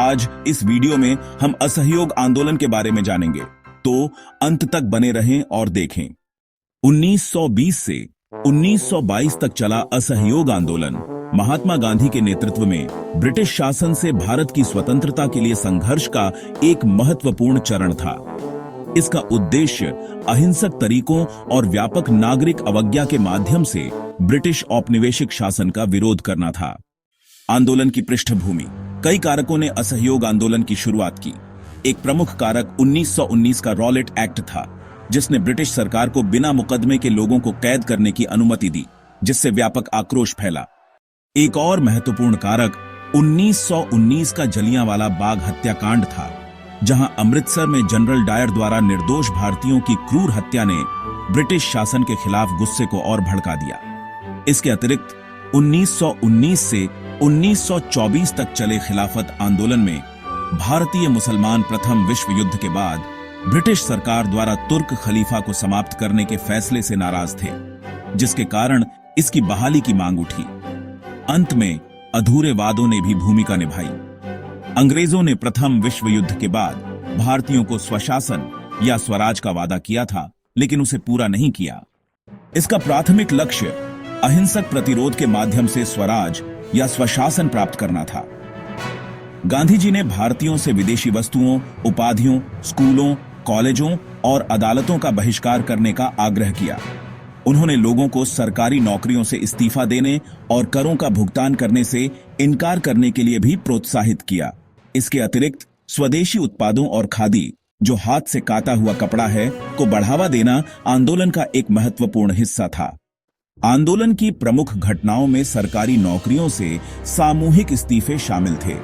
आज इस वीडियो में हम असहयोग आंदोलन के बारे में जानेंगे, तो अंत तक बने रहें और देखें। 1920 से 1922 तक चला असहयोग आंदोलन महात्मा गांधी के नेतृत्व में ब्रिटिश शासन से भारत की स्वतंत्रता के लिए संघर्ष का एक महत्वपूर्ण चरण था। इसका उद्देश्य अहिंसक तरीकों और व्यापक नागरिक अवज्ञा के माध्यम से ब्रिटिश औपनिवेशिक शासन का विरोध करना था। आंदोलन की पृष्ठभूमि। कई कारकों ने असहयोग आंदोलन की शुरुआत की। एक प्रमुख कारक 1919 का रॉलेट एक्ट था, जिसने ब्रिटिश सरकार को बिना मुकदमे के लोगों को कैद करने की अनुमति दी, जिससे व्यापक आक्रोश फैला। एक और महत्वपूर्ण कारक 1919 का जलियांवाला बाग हत्याकांड था, जहां अमृतसर में जनरल डायर द्वारा निर्दोष भारतीयों की क्रूर हत्या ने ब्रिटिश शासन के खिलाफ गुस्से को और भड़का दिया। इसके अतिरिक्त 1919 से 1924 तक चले खिलाफत आंदोलन में भारतीय मुसलमान प्रथम विश्व युद्ध के बाद ब्रिटिश सरकार द्वारा तुर्क खलीफा को समाप्त करने के फैसले से नाराज थे, जिसके कारण इसकी बहाली की मांग उठी। अंत में अधूरे वादों ने भी भूमिका निभाई। अंग्रेजों ने प्रथम विश्व युद्ध के बाद भारतीयों को स्वशासन या स्वराज का वादा किया था, लेकिन उसे पूरा नहीं किया। इसका प्राथमिक लक्ष्य अहिंसक प्रतिरोध के माध्यम से स्वराज या स्वशासन प्राप्त करना था। गांधी जी ने भारतीयों से विदेशी वस्तुओं, उपाधियों, स्कूलों, कॉलेजों और अदालतों का बहिष्कार करने का आग्रह किया। उन्होंने लोगों को सरकारी नौकरियों से इस्तीफा देने और करों का भुगतान करने से इनकार करने के लिए भी प्रोत्साहित किया। इसके अतिरिक्त स्वदेशी उत्पादों और खादी, जो हाथ से काता हुआ कपड़ा है, को बढ़ावा देना आंदोलन का एक महत्वपूर्ण हिस्सा था। आंदोलन की प्रमुख घटनाओं में सरकारी नौकरियों से सामूहिक इस्तीफे शामिल थे,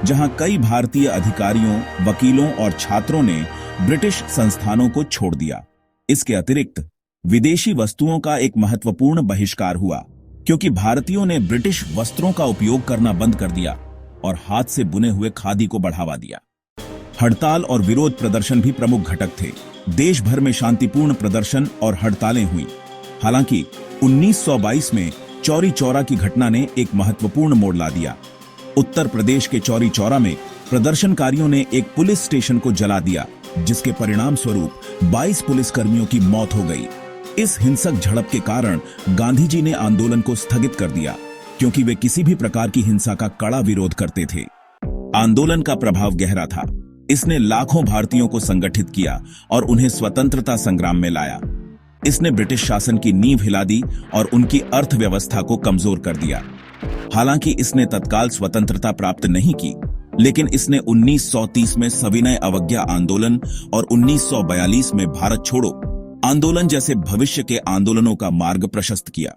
जहां कई भारतीय अधिकारियों, वकीलों और छात्रों ने ब्रिटिश संस्थानों को छोड़ दिया। इसके अतिरिक्त विदेशी वस्तुओं का एक महत्वपूर्ण बहिष्कार हुआ, क्योंकि भारतीयों ने ब्रिटिश वस्त्रों का उपयोग करना बंद कर दिया और हाथ से बुने हुए खादी को बढ़ावा दिया। हड़ताल और विरोध प्रदर्शन भी प्रमुख घटक थे। देश भर में शांतिपूर्ण प्रदर्शन और हड़तालें हुई। हालांकि 1922 में चौरी चौरा की घटना ने एक महत्वपूर्ण मोड़ ला दिया। उत्तर प्रदेश के चौरी चौरा में प्रदर्शनकारियों ने एक पुलिस स्टेशन को जला दिया, जिसके परिणाम स्वरूप 22 पुलिसकर्मियों की मौत हो गई। इस हिंसक झड़प के कारण गांधी जी ने आंदोलन को स्थगित कर दिया, क्योंकि वे किसी भी प्रकार की हिंसा का कड़ा विरोध करते थे। आंदोलन का प्रभाव गहरा था। इसने लाखों भारतीयों को संगठित किया और उन्हें स्वतंत्रता संग्राम में लाया। इसने ब्रिटिश शासन की नींव हिला दी और उनकी अर्थव्यवस्था को कमजोर कर दिया। हालांकि इसने तत्काल स्वतंत्रता प्राप्त नहीं की, लेकिन इसने 1930 में सविनय अवज्ञा आंदोलन और 1942 में भारत छोड़ो आंदोलन जैसे भविष्य के आंदोलनों का मार्ग प्रशस्त किया।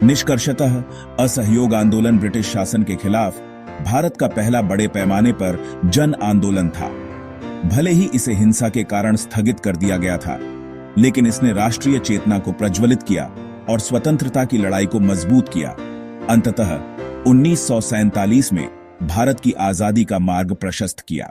निष्कर्षतः असहयोग आंदोलन ब्रिटिश शासन के खिलाफ भारत का पहला बड़े पैमाने पर जन आंदोलन था। भले ही इसे हिंसा के कारण स्थगित कर दिया गया था, लेकिन इसने राष्ट्रीय चेतना को प्रज्वलित किया और स्वतंत्रता की लड़ाई को मजबूत किया। अंततः 1947 में भारत की आजादी का मार्ग प्रशस्त किया।